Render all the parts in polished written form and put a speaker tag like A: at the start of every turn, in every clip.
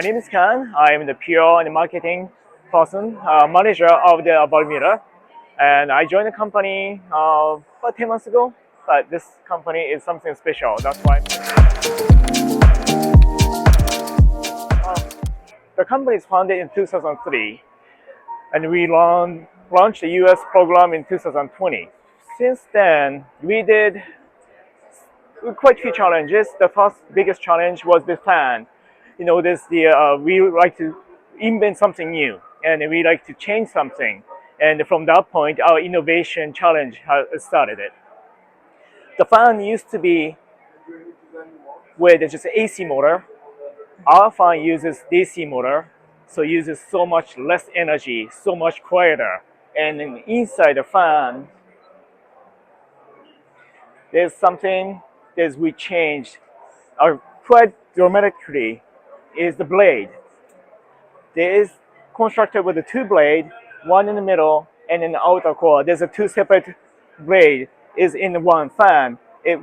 A: My name is Khan. I am the PR and marketing person, manager of the Balmuda, and I joined the company about 10 months ago. But this company is something special. That's why the company is founded in 2003, and we launched the U.S. program in 2020. Since then, we did quite a few challenges. The first biggest challenge was the fan. We like to invent something new, and we like to change something. And from that point, our innovation challenge has started it. The fan used to be with just AC motor. Our fan uses DC motor, so uses so much less energy, so much quieter. And then inside the fan, there's something that we changed quite dramatically. Is the blade. There is constructed with the two blades, one in the middle and in the outer core. There's a two separate blade is in one fan.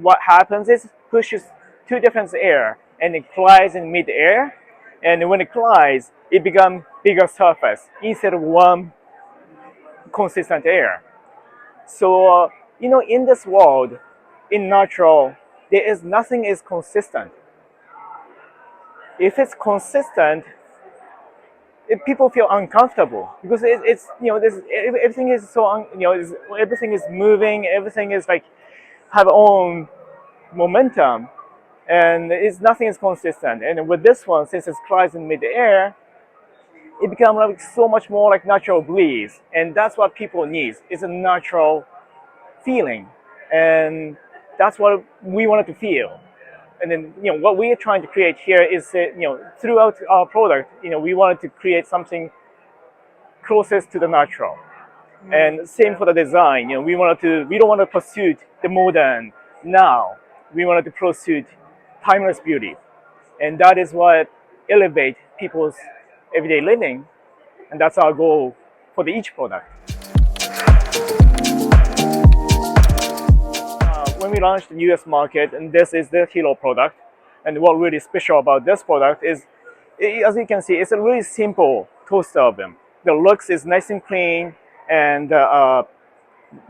A: What happens is pushes two different air and it collides in mid-air. And when it collides, it becomes bigger surface instead of one consistent air. So in this world, in natural, there is nothing is consistent. If it's consistent, people feel uncomfortable because everything is so everything is moving, everything is like have own momentum, and nothing is consistent. And with this one, since it's flies in mid-air, it becomes like so much more like natural breeze, and that's what people need. It's a natural feeling, and that's what we wanted to feel. And then, what we are trying to create here is, throughout our product, we wanted to create something closest to the natural. And same for the design. We don't want to pursue the modern now. We wanted to pursue timeless beauty, and that is what elevate people's everyday living, and that's our goal for each product. When we launched the US market, and this is the hero product, and what really special about this product is, as you can see, it's a really simple toaster oven. The looks is nice and clean, and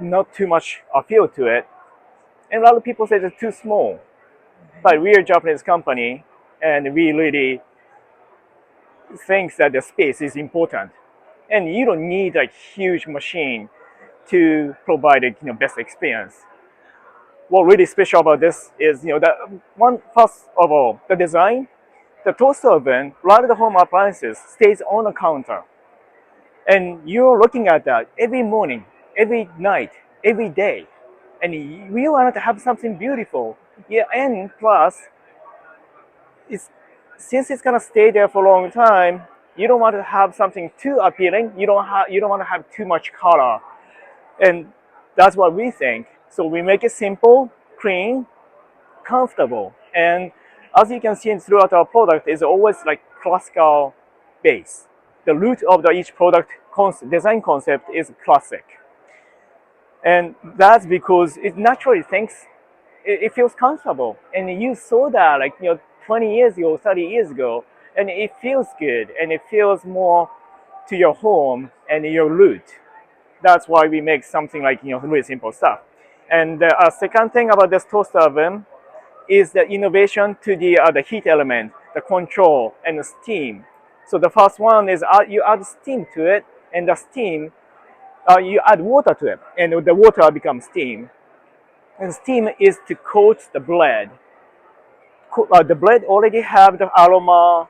A: not too much appeal to it. And a lot of people say it's too small, but we're a Japanese company, and we really think that the space is important, and you don't need a huge machine to provide a best experience. What really special about this is, that first of all, the design. The toaster oven, a lot of the home appliances stays on the counter, and you're looking at that every morning, every night, every day, and we wanted to have something beautiful. Yeah, and plus, since it's gonna stay there for a long time, you don't want to have something too appealing. You don't want to have too much color, and that's what we think. So we make it simple, clean, comfortable, and as you can see throughout our product is always like classical base. The root of each product design concept is classic, and that's because it naturally thinks it feels comfortable, and you saw that 20 years ago, 30 years ago, and it feels good, and it feels more to your home and your root. That's why we make something like really simple stuff. And the second thing about this toaster oven is the innovation to the heat element, the control, and the steam. So the first one is you add steam to it, and the steam, you add water to it, and the water becomes steam. And steam is to coat the bread. The bread already have the aroma,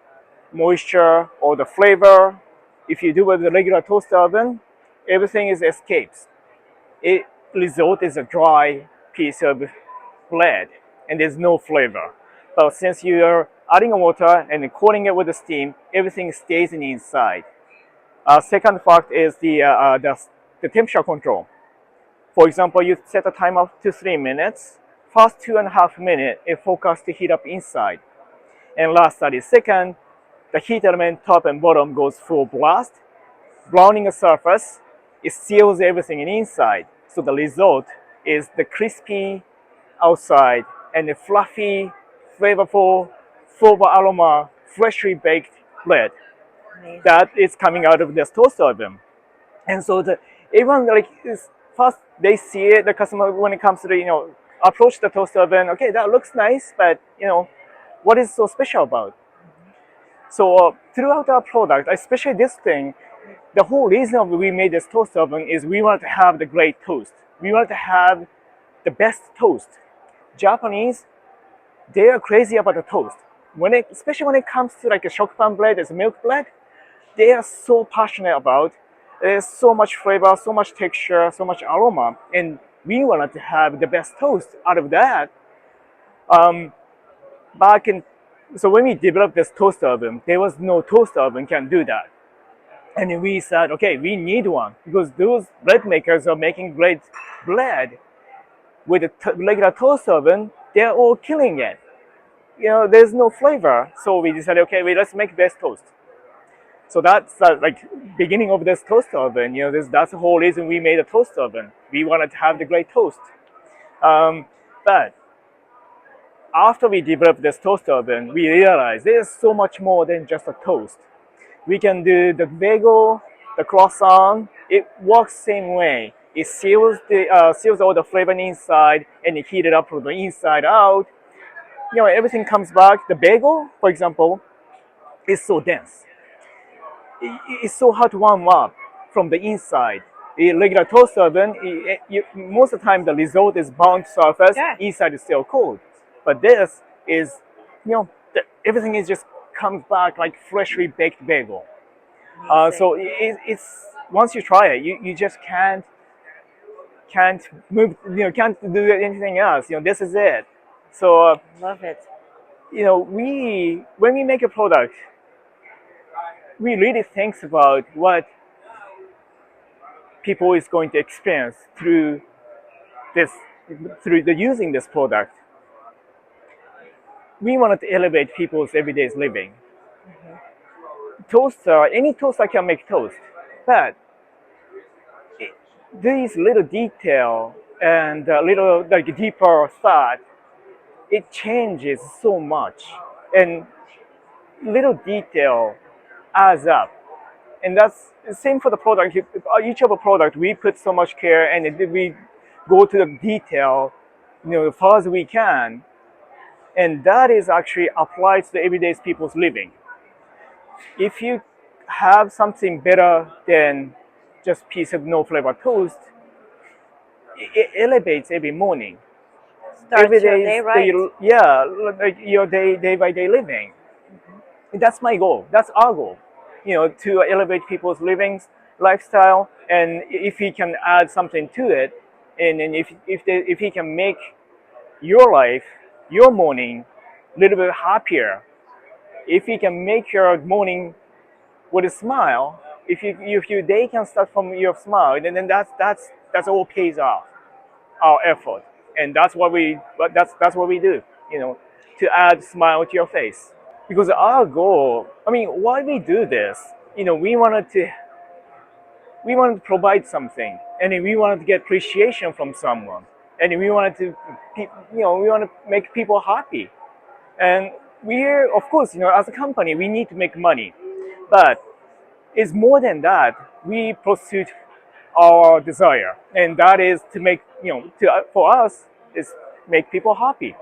A: moisture, or the flavor. If you do with the regular toaster oven, everything is escapes. Result is a dry piece of bread, and there's no flavor. But since you are adding water and coating it with the steam, everything stays in the inside. Second fact is the temperature control. For example, you set a timer to 3 minutes. First 2.5 minutes, it focuses to heat up inside. And last 30 seconds, the heat element top and bottom goes full blast, browning the surface. It seals everything in inside. So the result is the crispy outside and the fluffy, flavorful, full of aroma, freshly baked bread
B: Amazing.
A: that is coming out of this toaster oven. And so everyone like is first they see it, the customer when it comes to the approach the toaster oven. Okay, that looks nice, but what is so special about? So throughout our product, especially this thing, the whole reason we made this toaster oven is we wanted to have the great toast. We wanted to have the best toast. Japanese, they are crazy about the toast. Especially when it comes to like a shokupan bread, as milk bread, they are so passionate about. There's so much flavor, so much texture, so much aroma, and we wanted to have the best toast out of that. Um, back in, so when we developed this toaster oven, there was no toaster oven can do that. And then we said, okay, we need one because those bread makers are making great bread with a regular toaster oven. They're all killing it. There's no flavor. So we decided, okay, let's make best toast. So that's like beginning of this toaster oven. That's the whole reason we made a toaster oven. We wanted to have the great toast. But after we developed this toaster oven, we realized there's so much more than just a toast. We can do the bagel, the croissant. It works same way. It seals all the flavor inside, and it heat it up from the inside out. Everything comes back. The bagel, for example, is so dense. It's so hard to warm up from the inside. The regular toaster oven, most of the time the result is burnt surface.
B: Yeah.
A: Inside is still cold. But this is, everything is just comes back like freshly baked bagel. So it's once you try it, you just can't move. Can't do anything else. This is it. So
B: Love it.
A: when we make a product, we really think about what people is going to experience through the using this product. We wanted to elevate people's everyday living. Toaster, any toaster can make toast, but these little detail and little like deeper thought, it changes so much, and little detail adds up. And that's the same for the product. Each of a product, we put so much care, and we go to the detail, as far as we can, and that is actually applied to the everyday people's living. If you have something better than just piece of no flavor toast, it elevates every morning.
B: Start your day right.
A: Like your day by day living. That's my goal. That's our goal. To elevate people's lifestyle, and if he can add something to it, and if he can make your life, your morning, a little bit happier, if he can make your morning with a smile, if your day can start from your smile, then that's all pays off our effort, and that's what we do. To add smile to your face. Because our goal, why we do this, we wanted to provide something, and then we wanted to get appreciation from someone, and then we wanted to, we want to make people happy, and we're, of course, as a company, we need to make money, but it's more than that. We pursue our desire, and that is to make, for us, is make people happy,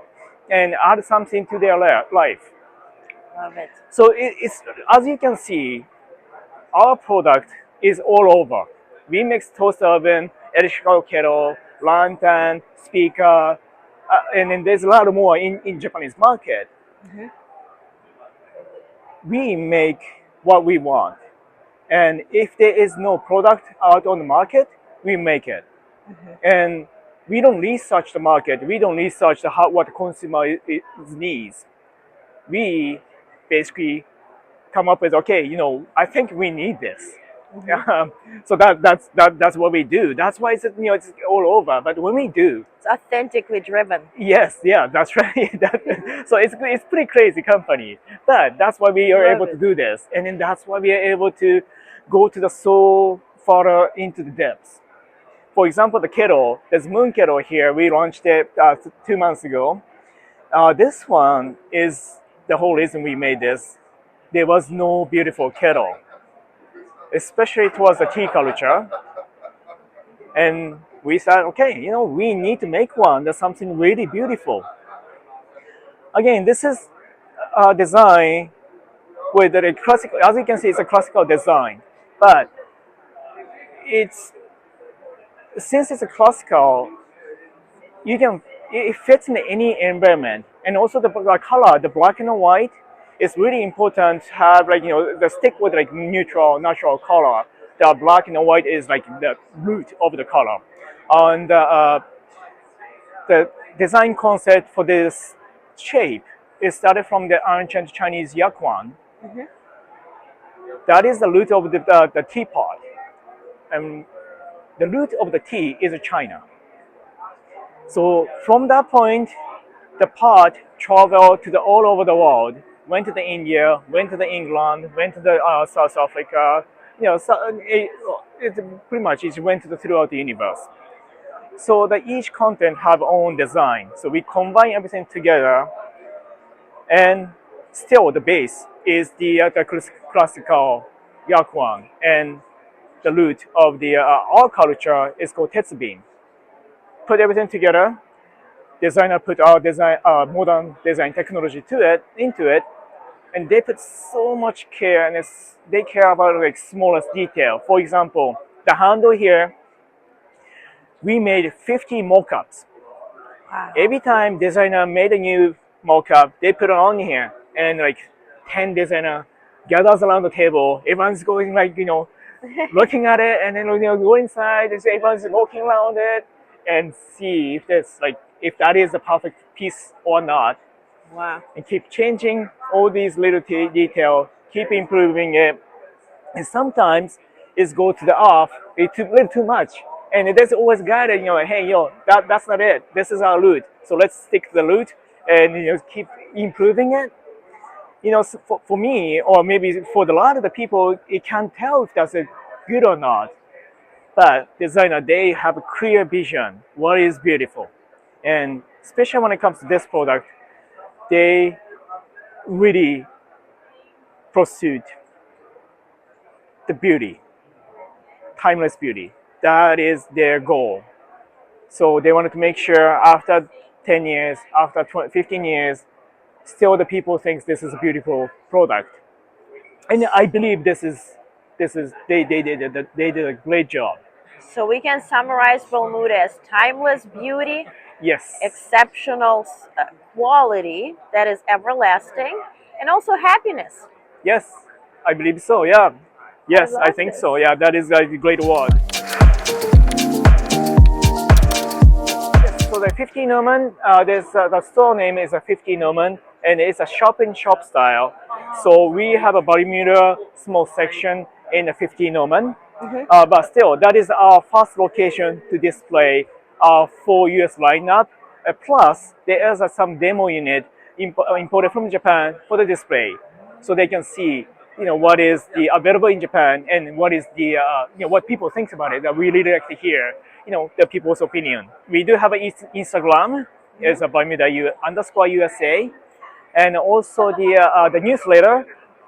A: and add something to their life.
B: Love it.
A: So it's, as you can see, our product is all over. We mix toaster oven, electrical kettle, lantern, speaker, and then there's a lot more in Japanese market.
B: Mm-hmm.
A: We make what we want, and if there is no product out on the market, we make it. Mm-hmm. And we don't research the market. We don't research what the consumer needs. We basically come up with, okay, I think we need this. Mm-hmm. So that's what we do. That's why it's all over. But when we do,
B: it's authentically driven.
A: Yes, yeah, that's right. So it's pretty crazy company, but that's why we are able to do this, and then that's why we are able to go to the so far into the depths. For example, the Kettle, there's Moon Kettle here. We launched it 2 months ago. This one is the whole reason we made this. there was no beautiful kettle, especially towards the tea culture. And we said, okay, we need to make one that's something really beautiful. Again, this is a design with a classical, as you can see, it's a classical design, but since it's a classical, it fits in any environment, and also the color, the black and the white, is really important to have the stick with neutral, natural color. The black and the white is like the root of the color, and the design concept for this shape is started from the ancient Chinese yakwan.
B: Mm-hmm.
A: That is the root of the teapot, and the root of the tea is China. So from that point, the pot traveled to all over the world. Went to the India, went to the England, went to the South Africa. So it pretty much went throughout the universe. So that each content have own design. So we combine everything together, and still the base is the classical yakwan, and the root of the our culture is called tetsubin. Put everything together. Designer put our design, modern design technology into it, and they put so much care, and they care about smallest detail. For example, the handle here, we made 50 mock-ups.
B: Wow.
A: Every time designer made a new mock-up, they put it on here, and 10 designer gathers around the table. Everyone's going looking at it, and then go inside, and everyone's walking around it and see if that is the perfect piece or not.
B: Wow.
A: And keep changing all these little details, keep improving it. And sometimes it's go to the off, it's a little too much. And it is always guided, hey, that's not it. This is our root. So let's stick to the root and keep improving it. For me, or maybe for a lot of the people, it can't tell if that's good or not. But designer, they have a clear vision, what is beautiful. And especially when it comes to this product, they really pursued the beauty, timeless beauty. That is their goal. So they wanted to make sure after 10 years, after 15 years, still the people think this is a beautiful product. And I believe they did a great job.
B: So we can summarize Balmuda as timeless beauty,
A: Yes.
B: exceptional quality that is everlasting, and also happiness.
A: Yes, I believe so. Yeah. Yes, I think
B: this.
A: so. Yeah, that is a great word. So the 50 Noman, the store name is a 50 Noman, and it's a shop-in-shop style. So we have a Balmuda small section in the 50 Noman, but still, that is our first location to display our full US lineup. Plus, there is some demo unit imported from Japan for the display, so they can see what is the available in Japan and what is the what people think about it. That we really like to hear the people's opinion. We do have an Instagram, it's a Balmuda_USA, and also the newsletter.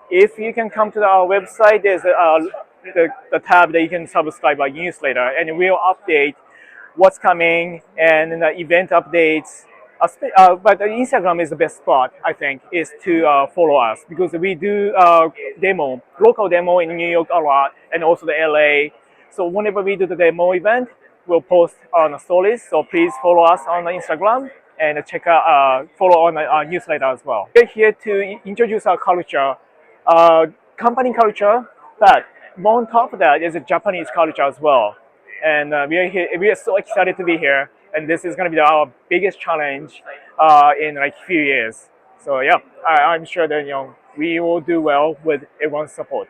A: If you can come to our website, there's the tab that you can subscribe our newsletter, and we'll update what's coming and the event updates. But Instagram is the best spot, I think, is to follow us, because we do local demo in New York a lot, and also the LA. So whenever we do the demo event, we'll post on the stories. So please follow us on the Instagram and follow on our newsletter as well. We're here to introduce our culture, company culture, but on top of that is a Japanese culture as well. And we are here. We are so excited to be here, and this is going to be our biggest challenge in a few years. So yeah, I'm sure that we will do well with everyone's support.